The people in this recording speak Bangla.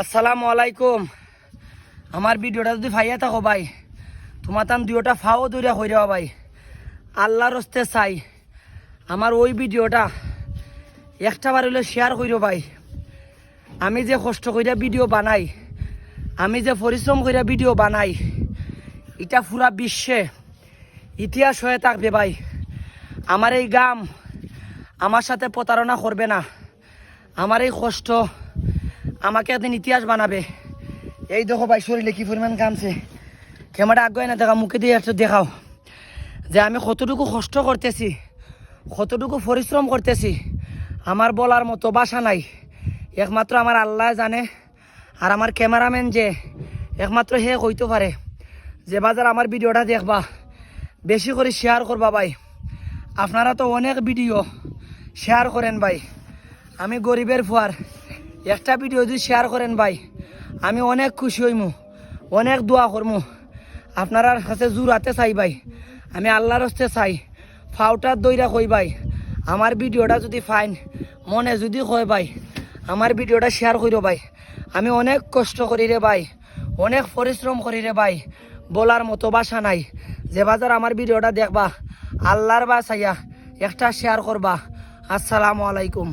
আসসালামু আলাইকুম। আমার ভিডিওটা যদি ভাইয়া থাকো ভাই, তোমার তাম দুইটা ফাও দৌড়া হয়ে যাওয়া ভাই, আল্লাহর হস্তে চাই আমার ওই ভিডিওটা একটা বার হইলে শেয়ার করিও ভাই। আমি যে কষ্ট কইরা ভিডিও বানাই, আমি যে পরিশ্রম কইরা ভিডিও বানাই, এটা পুরা বিশ্বে ইতিহাস হয়ে থাকবে ভাই। আমার এই গাম আমার সাথে প্রতারণা করবে না, আমার এই কষ্ট আমাকে একদিন ইতিহাস বানাবে। এই দেখো ভাই শরীরে কি পরিমাণ কামছে, ক্যামেরা আগে না দেখা, মুখে দিয়ে একটু দেখাও যে আমি কতটুকু কষ্ট করতেছি, কতটুকু পরিশ্রম করতেছি। আমার বলার মতো ভাষা নাই, একমাত্র আমার আল্লাহ জানে। আর আমার ক্যামেরাম্যান যে একমাত্র হে কইতে পারে যে বাজার আমার ভিডিওটা দেখবা, বেশি করে শেয়ার করবা ভাই। আপনারা তো অনেক ভিডিও শেয়ার করেন ভাই, আমি গরিবের ফুয়ার, একটা ভিডিও যদি শেয়ার করেন ভাই আমি অনেক খুশি হইমু, অনেক দোয়া করমু। আপনার কাছে জোর হাতে চাই ভাই, আমি আল্লাহর হস্তে চাই, ফাউটার দইরা কই ভাই আমার ভিডিওটা যদি ফাইন মনে যদি কয় ভাই আমার ভিডিওটা শেয়ার করিও ভাই। আমি অনেক কষ্ট করি রে ভাই, অনেক পরিশ্রম করি রে ভাই, বলার মতো ভাষা নাই। যে বাজার আমার ভিডিওটা দেখবা, আল্লাহর বাসাইয়া একটা শেয়ার করবা। আসসালামু আলাইকুম।